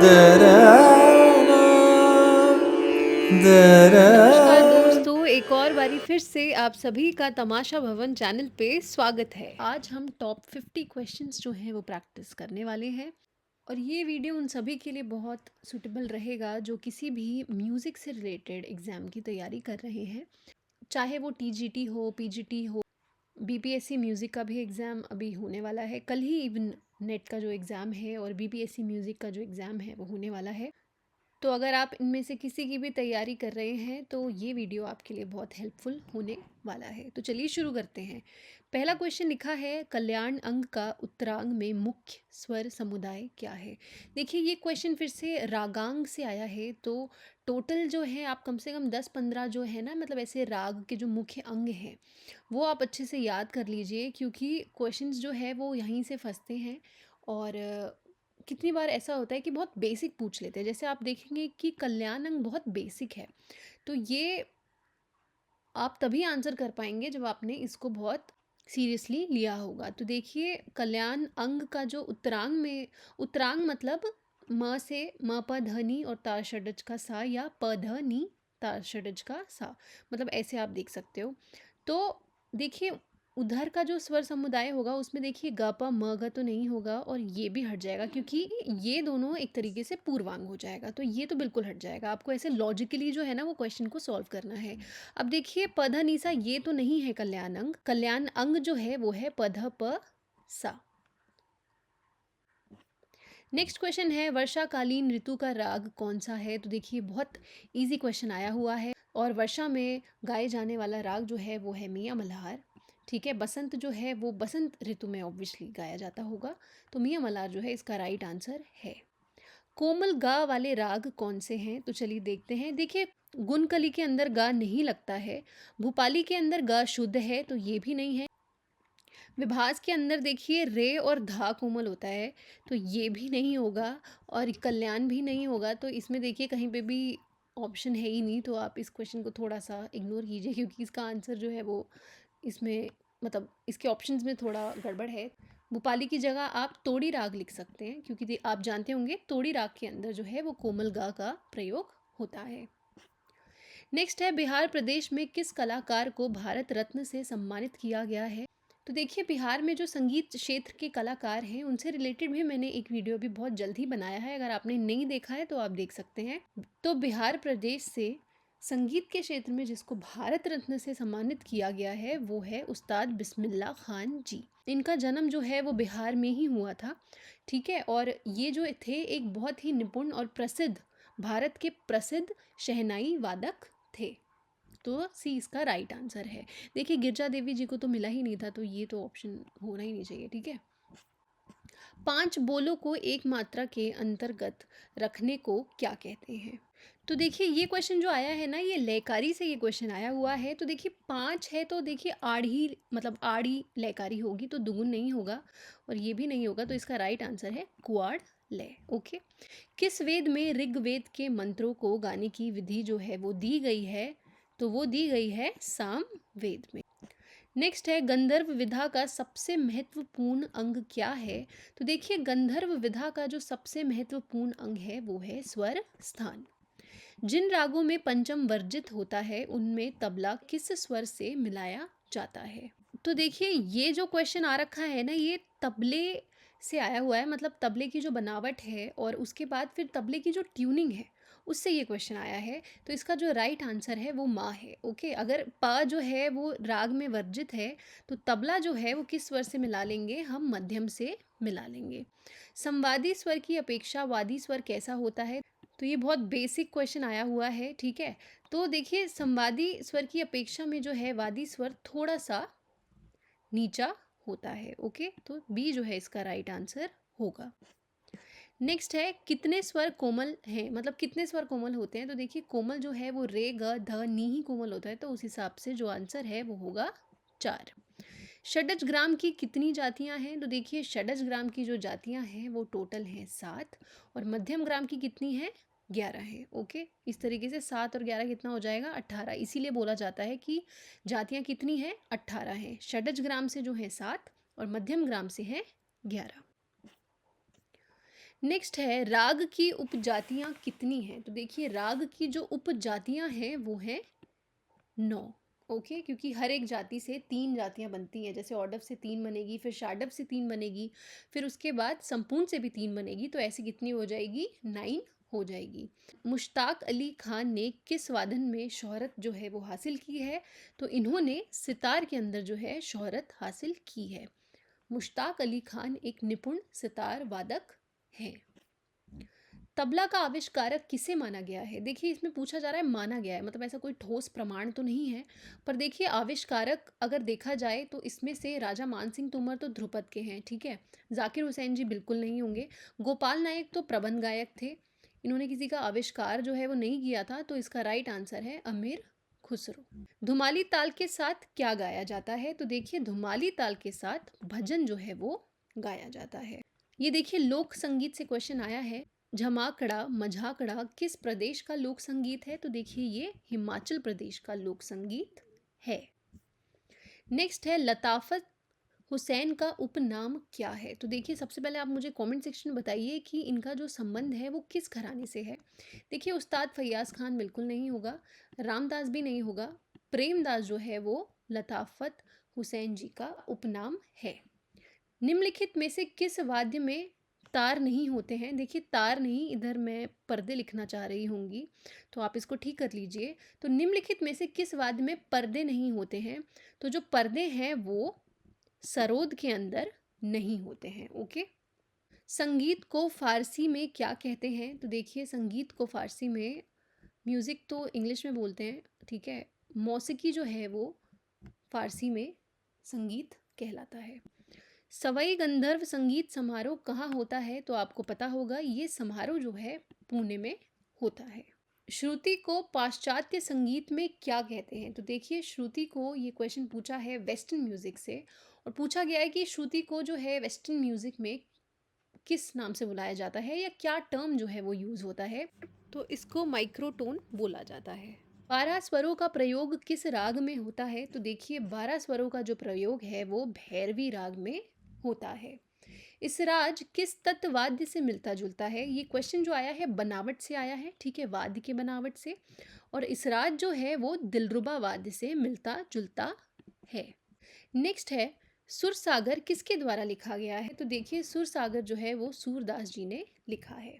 दराना नमस्कार दराना। दोस्तों, एक और बारी फिर से आप सभी का तमाशा भवन चैनल पे स्वागत है। आज हम टॉप 50 क्वेश्चंस जो हैं वो प्रैक्टिस करने वाले हैं और ये वीडियो उन सभी के लिए बहुत सूटेबल रहेगा जो किसी भी म्यूज़िक से रिलेटेड एग्ज़ाम की तैयारी कर रहे हैं, चाहे वो टीजीटी हो, पीजीटी हो। बीपीएससी म्यूज़िक का भी एग्ज़ाम अभी होने वाला है, कल ही इवन नेट का जो एग्ज़ाम है और बीपीएससी म्यूज़िक का जो एग्ज़ाम है वो होने वाला है। तो अगर आप इनमें से किसी की भी तैयारी कर रहे हैं तो ये वीडियो आपके लिए बहुत हेल्पफुल होने वाला है। तो चलिए शुरू करते हैं। पहला क्वेश्चन लिखा है, कल्याण अंग का उत्तरांग में मुख्य स्वर समुदाय क्या है। देखिए ये क्वेश्चन फिर से रागांग से आया है, तो टोटल जो है आप कम से कम 10-15 जो है ना, मतलब ऐसे राग के जो मुख्य अंग हैं वो आप अच्छे से याद कर लीजिए, क्योंकि क्वेश्चंस जो है वो यहीं से फंसते हैं। और कितनी बार ऐसा होता है कि बहुत बेसिक पूछ लेते हैं, जैसे आप देखेंगे कि कल्याण अंग बहुत बेसिक है, तो ये आप तभी आंसर कर पाएंगे जब आपने इसको बहुत सीरियसली लिया होगा। तो देखिए कल्याण अंग का जो उत्तरांग में, उत्तरांग मतलब म से म प ध नी और ता षडज का सा, या प ध नी ता षडज का सा, मतलब ऐसे आप देख सकते हो। तो देखिए उधर का जो स्वर समुदाय होगा उसमें देखिए ग प म ग तो नहीं होगा और ये भी हट जाएगा, क्योंकि ये दोनों एक तरीके से पूर्वांग हो जाएगा, तो ये तो बिल्कुल हट जाएगा। आपको ऐसे लॉजिकली जो है ना वो क्वेश्चन को सॉल्व करना है। अब देखिए पध निसा ये तो नहीं है कल्याण अंग, कल्याण अंग जो है वो है पध प सा। नेक्स्ट क्वेश्चन है, वर्षाकालीन ऋतु का राग कौन सा है। तो देखिए बहुत इजी क्वेश्चन आया हुआ है, और वर्षा में गाए जाने वाला राग जो है वो है मियाँ मल्हार। ठीक है, बसंत जो है वो बसंत ऋतु में ऑब्वियसली गाया जाता होगा, तो मियाँ मल्हार जो है इसका राइट आंसर है। कोमल गा वाले राग कौन से हैं, तो चलिए देखते हैं। देखिए गुणकली के अंदर गा नहीं लगता है, भूपाली के अंदर गा शुद्ध है तो ये भी नहीं है, विभास के अंदर देखिए रे और धा कोमल होता है तो ये भी नहीं होगा, और कल्याण भी नहीं होगा, तो इसमें देखिए कहीं पे भी ऑप्शन है ही नहीं, तो आप इस क्वेश्चन को थोड़ा सा इग्नोर कीजिए, क्योंकि इसका आंसर जो है वो इसमें, मतलब इसके ऑप्शंस में थोड़ा गड़बड़ है। भूपाली की जगह आप तोड़ी राग लिख सकते हैं, क्योंकि आप जानते होंगे तोड़ी राग के अंदर जो है वो कोमल गा का प्रयोग होता है। नेक्स्ट है, बिहार प्रदेश में किस कलाकार को भारत रत्न से सम्मानित किया गया है। तो देखिए बिहार में जो संगीत क्षेत्र के कलाकार हैं उनसे रिलेटेड भी मैंने एक वीडियो भी बहुत जल्द ही बनाया है, अगर आपने नहीं देखा है तो आप देख सकते हैं। तो बिहार प्रदेश से संगीत के क्षेत्र में जिसको भारत रत्न से सम्मानित किया गया है वो है उस्ताद बिस्मिल्लाह खान जी। इनका जन्म जो है वो बिहार में ही हुआ था। ठीक है, और ये जो थे एक बहुत ही निपुण और प्रसिद्ध, भारत के प्रसिद्ध शहनाई वादक थे। तो सी इसका राइट आंसर है। देखिए गिरजा देवी जी को तो मिला ही नहीं था, तो ये तो ऑप्शन होना ही नहीं चाहिए। ठीक है, 5 बोलों को एक मात्रा के अंतर्गत रखने को क्या कहते हैं। तो देखिए ये क्वेश्चन जो आया है ना, ये लयकारी से ये क्वेश्चन आया हुआ है। तो देखिए 5 है तो देखिए आड़ी, मतलब आड़ी लयकारी होगी, तो दुगुन नहीं होगा और ये भी नहीं होगा, तो इसका राइट आंसर है कुआड़ लय। ओके, किस वेद में ऋग्वेद के मंत्रों को गाने की विधि जो है वो दी गई है, तो वो दी गई है साम वेद में। नेक्स्ट है, गंधर्व विधा का सबसे महत्वपूर्ण अंग क्या है। तो देखिए गंधर्व विधा का जो सबसे महत्वपूर्ण अंग है वो है स्वर स्थान। जिन रागों में पंचम वर्जित होता है उनमें तबला किस स्वर से मिलाया जाता है। तो देखिए ये जो क्वेश्चन आ रखा है ना, ये तबले से आया हुआ है, मतलब तबले की जो बनावट है और उसके बाद फिर तबले की जो ट्यूनिंग है उससे ये क्वेश्चन आया है। तो इसका जो राइट आंसर है वो माँ है। ओके, अगर पा जो है वो राग में वर्जित है तो तबला जो है वो किस स्वर से मिला लेंगे, हम मध्यम से मिला लेंगे। संवादी स्वर की अपेक्षा वादी स्वर कैसा होता है। तो ये बहुत बेसिक क्वेश्चन आया हुआ है। ठीक है, तो देखिए संवादी स्वर की अपेक्षा में जो है वादी स्वर थोड़ा सा नीचा होता है। ओके, तो बी जो है इसका राइट आंसर होगा। नेक्स्ट है, कितने स्वर कोमल हैं, मतलब कितने स्वर कोमल होते हैं। तो देखिए कोमल जो है वो रे ग ध नी ही कोमल होता है, तो उस हिसाब से जो आंसर है वो होगा 4। षडज ग्राम की कितनी जातियां हैं। तो देखिए षडज ग्राम की जो जातियां हैं वो टोटल हैं 7, और मध्यम ग्राम की कितनी है, 11 है। ओके, इस तरीके से 7 और 11 कितना हो जाएगा, 18। इसीलिए बोला जाता है कि जातियां कितनी हैं, 18 हैं। षडज ग्राम से जो है 7 और मध्यम ग्राम से है 11। नेक्स्ट है राग की उपजातियां कितनी हैं? तो देखिए राग की जो उपजातियां हैं वो हैं 9। ओके, क्योंकि हर एक जाति से 3 जातियां बनती हैं, जैसे औडव से 3 बनेगी, फिर शाडव से 3 बनेगी, फिर उसके बाद संपूर्ण से भी 3 बनेगी, तो ऐसे कितनी हो जाएगी? 9 हो जाएगी। मुश्ताक अली खान ने किस वादन में शोहरत जो है वो हासिल की है? तो इन्होंने सितार के अंदर जो है शोहरत हासिल की है। मुश्ताक अली खान एक निपुण सितार वादक हैं। तबला का आविष्कारक किसे माना गया है? देखिए इसमें पूछा जा रहा है माना गया है, मतलब ऐसा कोई ठोस प्रमाण तो नहीं है, पर देखिए आविष्कारक अगर देखा जाए तो इसमें से राजा मानसिंह तोमर तो ध्रुपद के हैं, ठीक है। जाकिर हुसैन जी बिल्कुल नहीं होंगे। गोपाल नायक तो प्रबंध गायक थे, इन्होंने किसी का आविष्कार जो है वो नहीं किया था, तो इसका राइट आंसर है अमीर खुसरो। धुमाली ताल के साथ क्या गाया जाता है? तो देखिए धुमाली ताल के साथ भजन जो है वो गाया जाता है। ये देखिए लोक संगीत से क्वेश्चन आया है। झमाकड़ा मझाकड़ा किस प्रदेश का लोक संगीत है? तो देखिए ये हिमाचल प्रदेश का लोक संगीत है। नेक्स्ट है लताफत हुसैन का उपनाम क्या है? तो देखिए सबसे पहले आप मुझे कमेंट सेक्शन में बताइए कि इनका जो संबंध है वो किस घराने से है। देखिए उस्ताद फैयाज खान बिल्कुल नहीं होगा, रामदास भी नहीं होगा, प्रेमदास जो है वो लताफत हुसैन जी का उपनाम है। निम्नलिखित में से किस वाद्य में तार नहीं होते हैं? देखिए तार नहीं, इधर मैं पर्दे लिखना चाह रही होंगी, तो आप इसको ठीक कर लीजिए। तो निम्नलिखित में से किस वाद्य में पर्दे नहीं होते हैं? तो जो पर्दे हैं वो सरोद के अंदर नहीं होते हैं। ओके। संगीत को फारसी में क्या कहते हैं? तो देखिए संगीत को फारसी में, म्यूज़िक तो इंग्लिश में बोलते हैं, ठीक है, मौसीकी जो है वो फारसी में संगीत कहलाता है। सवाई गंधर्व संगीत समारोह कहाँ होता है? तो आपको पता होगा ये समारोह जो है पुणे में होता है। श्रुति को पाश्चात्य संगीत में क्या कहते हैं? तो देखिए श्रुति को, ये क्वेश्चन पूछा है वेस्टर्न म्यूजिक से, और पूछा गया है कि श्रुति को जो है वेस्टर्न म्यूजिक में किस नाम से बुलाया जाता है, या क्या टर्म जो है वो यूज होता है? तो इसको माइक्रोटोन बोला जाता है। 12 स्वरों का प्रयोग किस राग में होता है? तो देखिए 12 स्वरों का जो प्रयोग है वो भैरवी राग में होता है। इस राज किस तत्व वाद्य से मिलता जुलता है? ये क्वेश्चन जो आया है बनावट से आया है, ठीक है, वाद्य के बनावट से, और इस राज जो है वो दिलरुबा वाद्य से मिलता जुलता है। नेक्स्ट है सुरसागर किसके द्वारा लिखा गया है? तो देखिए सुरसागर जो है वो सूरदास जी ने लिखा है।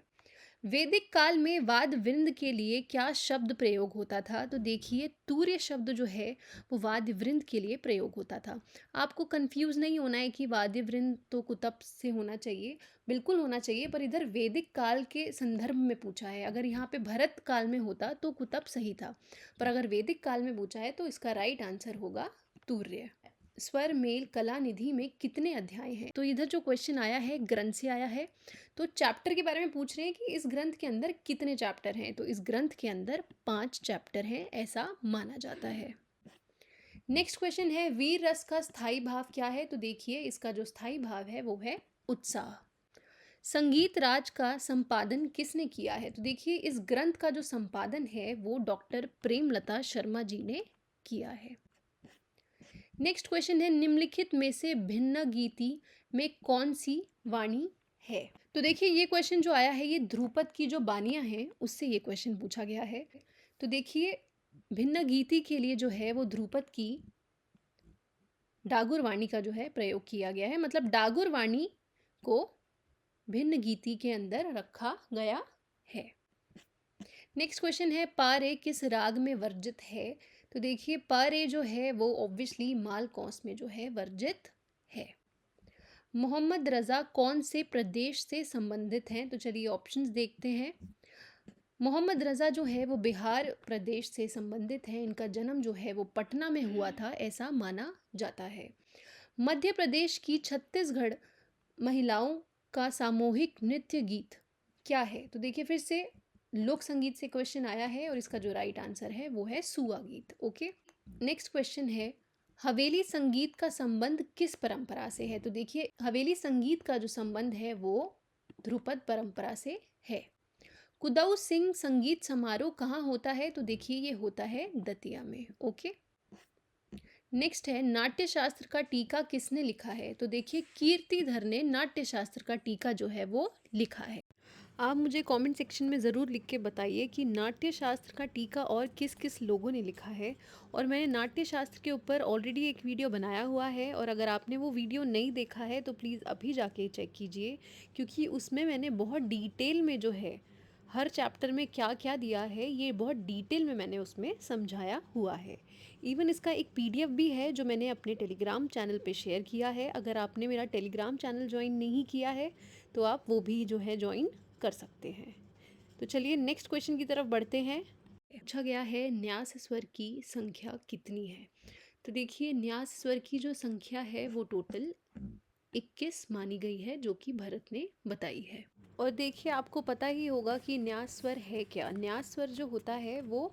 वैदिक काल में वाद वृंद के लिए क्या शब्द प्रयोग होता था? तो देखिए तूर्य शब्द जो है वो वाद्य वृंद के लिए प्रयोग होता था। आपको कंफ्यूज नहीं होना है कि वाद्य वृंद तो कुतप से होना चाहिए, बिल्कुल होना चाहिए, पर इधर वैदिक काल के संदर्भ में पूछा है। अगर यहाँ पे भरत काल में होता तो कुतप सही था, पर अगर वैदिक काल में पूछा है तो इसका राइट आंसर होगा तूर्य। स्वर मेल कला निधि में कितने अध्याय हैं? तो इधर जो क्वेश्चन आया है ग्रंथ से आया है, तो चैप्टर के बारे में पूछ रहे हैं कि इस ग्रंथ के अंदर कितने चैप्टर हैं। तो इस ग्रंथ के अंदर 5 चैप्टर हैं, ऐसा माना जाता है। नेक्स्ट क्वेश्चन है वीर रस का स्थायी भाव क्या है? तो देखिए इसका जो स्थायी भाव है वो है उत्साह। संगीत राज का संपादन किसने किया है? तो देखिए इस ग्रंथ का जो संपादन है वो डॉक्टर प्रेमलता शर्मा जी ने किया है। नेक्स्ट क्वेश्चन है निम्नलिखित में से भिन्न गीति में कौन सी वाणी है? तो देखिए ये क्वेश्चन जो आया है ये ध्रुपद की जो बानियां हैं उससे ये क्वेश्चन पूछा गया है। तो देखिए भिन्न गीति के लिए जो है वो ध्रुपद की डागुर वाणी का जो है प्रयोग किया गया है, मतलब डागुर वाणी को भिन्न गीति के अंदर रखा गया है। नेक्स्ट क्वेश्चन है पारे किस राग में वर्जित है? तो देखिए पारे जो है वो ऑब्वियसली मालकौस में जो है वर्जित है। मोहम्मद रजा कौन से प्रदेश से संबंधित हैं? तो चलिए ऑप्शंस देखते हैं। मोहम्मद रजा जो है वो बिहार प्रदेश से संबंधित हैं, इनका जन्म जो है वो पटना में हुआ था ऐसा माना जाता है। मध्य प्रदेश की छत्तीसगढ़ महिलाओं का सामूहिक नृत्य गीत क्या है? तो देखिए फिर से लोक संगीत से क्वेश्चन आया है और इसका जो राइट आंसर है वो है सुआ गीत। ओके। नेक्स्ट क्वेश्चन है हवेली संगीत का संबंध किस परंपरा से है? तो देखिए हवेली संगीत का जो संबंध है वो ध्रुपद परंपरा से है। कुदाऊ सिंह संगीत समारोह कहाँ होता है? तो देखिए ये होता है दतिया में। ओके। नेक्स्ट है नाट्य शास्त्र का टीका किसने लिखा है? तो देखिए कीर्तिधर ने नाट्य शास्त्र का टीका जो है वो लिखा है। आप मुझे कमेंट सेक्शन में ज़रूर लिख के बताइए कि नाट्य शास्त्र का टीका और किस किस लोगों ने लिखा है। और मैंने नाट्य शास्त्र के ऊपर ऑलरेडी एक वीडियो बनाया हुआ है, और अगर आपने वो वीडियो नहीं देखा है तो प्लीज़ अभी जाके चेक कीजिए, क्योंकि उसमें मैंने बहुत डिटेल में जो है हर चैप्टर में क्या क्या दिया है, ये बहुत डिटेल में मैंने उसमें समझाया हुआ है। इवन इसका एक पीडीएफ भी है जो मैंने अपने टेलीग्राम चैनल पे शेयर किया है। अगर आपने मेरा टेलीग्राम चैनल ज्वाइन नहीं किया है तो आप वो भी जो है ज्वाइन कर सकते हैं। तो चलिए नेक्स्ट क्वेश्चन की तरफ बढ़ते हैं। पूछा गया है न्यास स्वर की संख्या कितनी है। तो देखिए न्यास स्वर की जो संख्या है वो टोटल 21 मानी गई है, जो कि भरत ने बताई है। और देखिए आपको पता ही होगा कि न्यास स्वर है क्या। न्यास स्वर जो होता है वो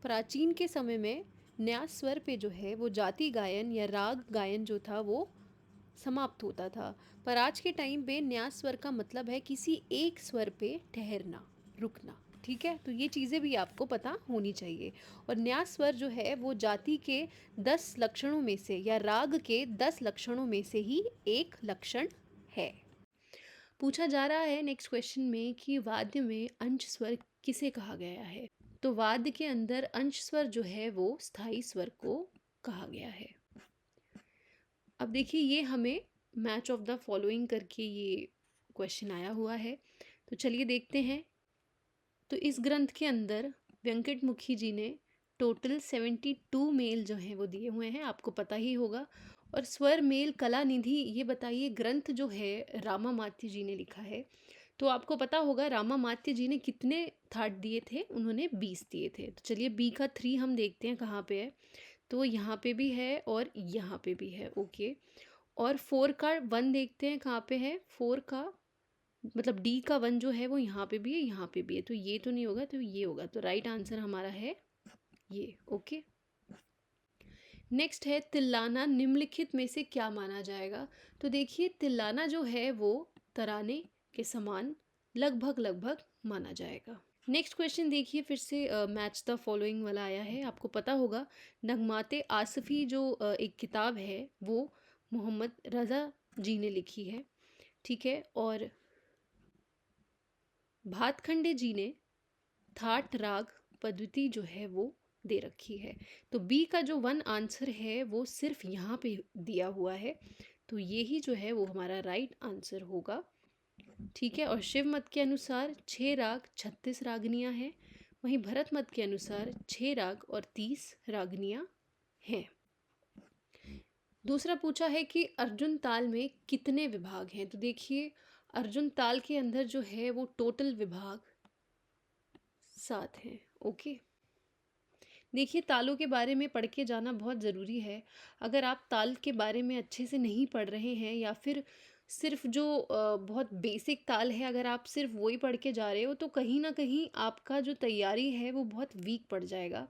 प्राचीन के समय में न्यास स्वर पे जो है वो जाति गायन या राग गायन जो था वो समाप्त होता था। पर आज के टाइम पे न्यास स्वर का मतलब है किसी एक स्वर पे ठहरना, रुकना। ठीक है, तो ये चीज़ें भी आपको पता होनी चाहिए। और न्यास स्वर जो है वो जाति के 10 लक्षणों में से या राग के 10 लक्षणों में से ही एक लक्षण है। पूछा जा रहा है नेक्स्ट क्वेश्चन में कि वाद्य में अंश स्वर किसे कहा गया है। तो वाद्य के अंदर अंश स्वर जो है वो स्थाई स्वर को कहा गया है। अब देखिए ये हमें मैच ऑफ द फॉलोइंग करके ये क्वेश्चन आया हुआ है, तो चलिए देखते हैं। तो इस ग्रंथ के अंदर वेंकट मुखी जी ने टोटल 72 मेल जो हैं वो दिए हुए हैं, आपको पता ही होगा। और स्वर मेल कला निधि, ये बताइए ग्रंथ जो है रामामात्य जी ने लिखा है, तो आपको पता होगा रामामात्य जी ने कितने थाट दिए थे, उन्होंने 20 दिए थे। तो चलिए बी का 3 हम देखते हैं कहाँ पे है। तो यहाँ पे भी है और यहाँ पे भी है, ओके। और 4 का 1 देखते हैं कहाँ पे है। 4 का मतलब डी का 1 जो है वो यहाँ पे भी है, यहाँ पे भी है, तो ये तो नहीं होगा, तो ये होगा। तो राइट आंसर हमारा है ये, ओके। नेक्स्ट है तिल्लाना निम्नलिखित में से क्या माना जाएगा। तो देखिए तिल्लाना जो है वो तराने के समान लगभग लगभग माना जाएगा। नेक्स्ट क्वेश्चन देखिए फिर से मैच द फॉलोइंग वाला आया है। आपको पता होगा नगमाते आसफ़ी जो एक किताब है वो मोहम्मद रज़ा जी ने लिखी है, ठीक है। और भातखंडे जी ने थाट राग पद्धति जो है वो दे रखी है। तो बी का जो 1 आंसर है वो सिर्फ यहाँ पे दिया हुआ है, तो ये ही जो है वो हमारा राइट आंसर होगा, ठीक है। और शिव मत के अनुसार 6 राग 36 रागनियाँ हैं, वहीं भरत मत के अनुसार 6 राग और 30 रागनियाँ हैं। दूसरा पूछा है कि अर्जुन ताल में कितने विभाग हैं। तो देखिए अर्जुन ताल के अंदर जो है वो टोटल विभाग 7 हैं, ओके। देखिए तालों के बारे में पढ़ के जाना बहुत ज़रूरी है। अगर आप ताल के बारे में अच्छे से नहीं पढ़ रहे हैं, या फिर सिर्फ जो बहुत बेसिक ताल है अगर आप सिर्फ वही पढ़ के जा रहे हो, तो कहीं ना कहीं आपका जो तैयारी है वो बहुत वीक पड़ जाएगा,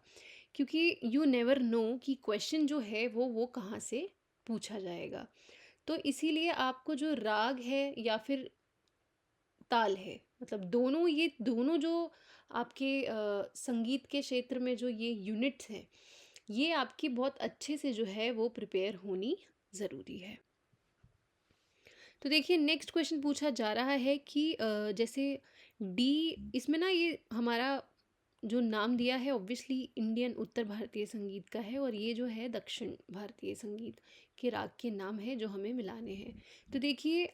क्योंकि यू नेवर नो कि क्वेश्चन जो है वो कहाँ से पूछा जाएगा। तो इसीलिए आपको जो राग है या फिर ताल है, मतलब दोनों, ये दोनों जो आपके संगीत के क्षेत्र में जो ये यूनिट्स हैं, ये आपकी बहुत अच्छे से जो है वो प्रिपेयर होनी ज़रूरी है। तो देखिए नेक्स्ट क्वेश्चन पूछा जा रहा है कि जैसे डी, इसमें ना ये हमारा जो नाम दिया है ऑब्वियसली इंडियन उत्तर भारतीय संगीत का है, और ये जो है दक्षिण भारतीय संगीत के राग के नाम है जो हमें मिलाने हैं। तो देखिए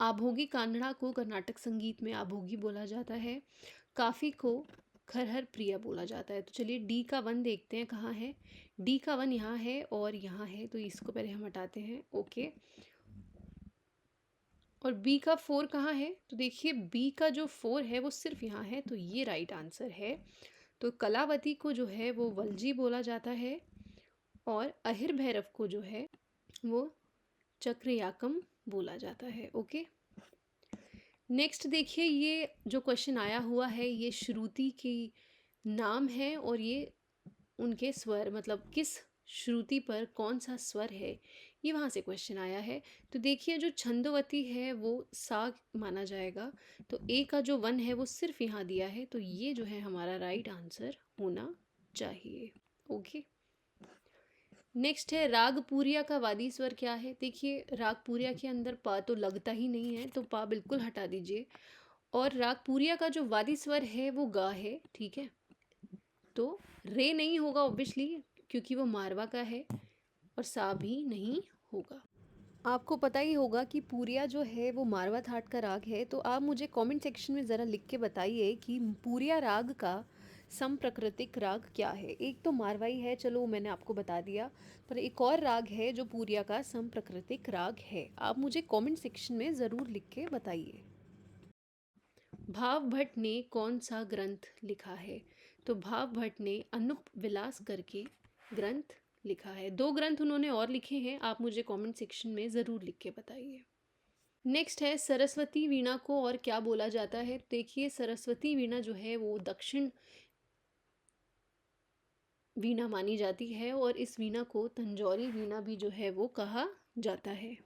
आभोगी कांगड़ा को कर्नाटक संगीत में आभोगी बोला जाता है, काफ़ी को खरहर प्रिया बोला जाता है। तो चलिए डी का 1 देखते हैं कहाँ है। डी का 1 यहाँ है और यहाँ है, तो इसको पहले हम हटाते हैं, ओके। और बी का 4 कहाँ है। तो देखिए बी का जो 4 है वो सिर्फ यहाँ है, तो ये राइट आंसर है। तो कलावती को जो है वो वलजी बोला जाता है, और अहिर भैरव को जो है वो चक्रयाकम बोला जाता है, ओके। नेक्स्ट देखिए ये जो क्वेश्चन आया हुआ है ये श्रुति की नाम है, और ये उनके स्वर, मतलब किस श्रुति पर कौन सा स्वर है, ये वहाँ से क्वेश्चन आया है। तो देखिए जो छंदोवती है वो सा माना जाएगा, तो ए का जो 1 है वो सिर्फ यहाँ दिया है, तो ये जो है हमारा राइट आंसर होना चाहिए, ओके। नेक्स्ट है राग पूरिया का वादी स्वर क्या है। देखिए राग पूरिया के अंदर पा तो लगता ही नहीं है, तो पा बिल्कुल हटा दीजिए। और राग पूरिया का जो वादी स्वर है वो गा है, ठीक है। तो रे नहीं होगा ऑब्वियसली, क्योंकि वो मारवा का है, और सा भी नहीं होगा। आपको पता ही होगा कि पूरिया जो है वो मारवा थाट का राग है। तो आप मुझे कमेंट सेक्शन में ज़रा लिख के बताइए कि पूरिया राग का समप्रकृतिक राग क्या है। एक तो मारवाई है, चलो वो मैंने आपको बता दिया, पर एक और राग है जो पूरिया का समप्रकृतिक राग है। आप मुझे कमेंट सेक्शन में ज़रूर लिख के बताइए। भाव भट्ट ने कौन सा ग्रंथ लिखा है? तो भाव भट्ट ने अनूप विलास करके ग्रंथ लिखा है। 2 ग्रंथ उन्होंने और लिखे हैं, आप मुझे कमेंट सेक्शन में ज़रूर लिख के बताइए। नेक्स्ट है सरस्वती वीणा को और क्या बोला जाता है? देखिए सरस्वती वीणा जो है वो दक्षिण वीणा मानी जाती है, और इस वीणा को तंजौरी वीणा भी जो है वो कहा जाता है।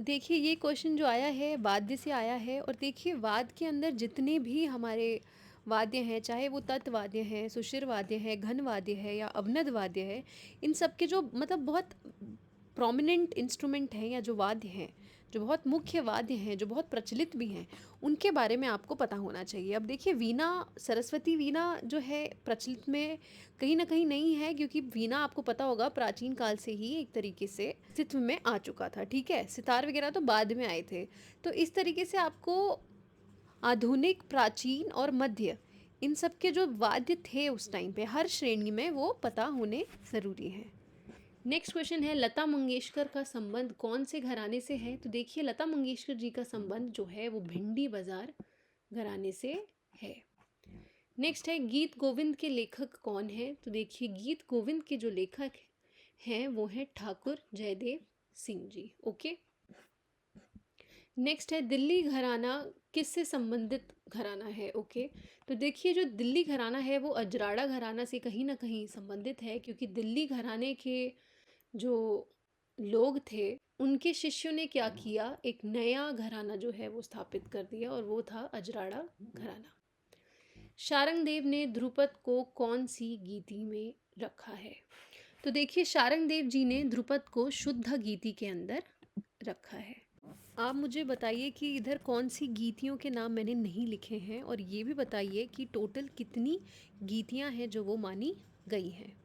देखिए ये क्वेश्चन जो आया है वाद्य से आया है, और देखिए वाद्य के अंदर जितने भी हमारे वाद्य हैं, चाहे वो तत् वाद्य हैं, सुशिर वाद्य है, घन वाद्य है या अवनद वाद्य है, इन सब के जो मतलब बहुत प्रोमिनेंट इंस्ट्रूमेंट हैं या जो वाद्य हैं, जो बहुत मुख्य वाद्य हैं, जो बहुत प्रचलित भी हैं, उनके बारे में आपको पता होना चाहिए। अब देखिए वीणा, सरस्वती वीणा जो है प्रचलित में कहीं ना कहीं नहीं है, क्योंकि वीणा आपको पता होगा प्राचीन काल से ही एक तरीके से अस्तित्व में आ चुका था, ठीक है। सितार वगैरह तो बाद में आए थे। तो इस तरीके से आपको आधुनिक, प्राचीन और मध्य, इन सब के जो वाद्य थे उस टाइम पे हर श्रेणी में, वो पता होने ज़रूरी है। नेक्स्ट क्वेश्चन है लता मंगेशकर का संबंध कौन से घराने से है? तो देखिए लता मंगेशकर जी का संबंध जो है वो भिंडी बाजार घराने से है। नेक्स्ट है गीत गोविंद के लेखक कौन है? तो देखिए गीत गोविंद के जो लेखक हैं वो हैं ठाकुर जयदेव सिंह जी। ओके। नेक्स्ट है दिल्ली घराना किससे संबंधित घराना है? ओके। तो देखिए जो दिल्ली घराना है वो अजराड़ा घराना से कहीं ना कहीं संबंधित है, क्योंकि दिल्ली घराने के जो लोग थे उनके शिष्यों ने क्या किया, एक नया घराना जो है वो स्थापित कर दिया, और वो था अजराड़ा घराना। शारंगदेव ने ध्रुपद को कौन सी गीति में रखा है? तो देखिए शारंगदेव जी ने ध्रुपद को शुद्ध गीति के अंदर रखा है। आप मुझे बताइए कि इधर कौन सी गीतियों के नाम मैंने नहीं लिखे हैं, और ये भी बताइए कि टोटल कितनी गीतियां हैं जो वो मानी गई हैं।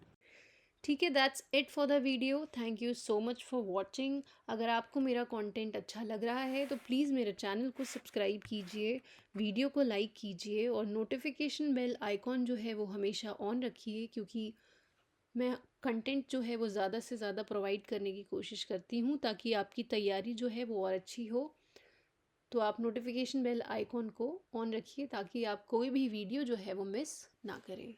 ठीक है, that's it for the video. Thank you so much for watching. अगर आपको मेरा कंटेंट अच्छा लग रहा है तो प्लीज़ मेरे चैनल को सब्सक्राइब कीजिए, वीडियो को लाइक कीजिए, और नोटिफिकेशन बेल आइकॉन जो है वो हमेशा ऑन रखिए, क्योंकि मैं कंटेंट जो है वो ज़्यादा से ज़्यादा प्रोवाइड करने की कोशिश करती हूँ, ताकि आपकी तैयारी जो है वो और अच्छी हो। तो आप नोटिफिकेशन बेल आइकॉन को ऑन रखिए, ताकि आप कोई भी वीडियो जो है वो मिस ना करें।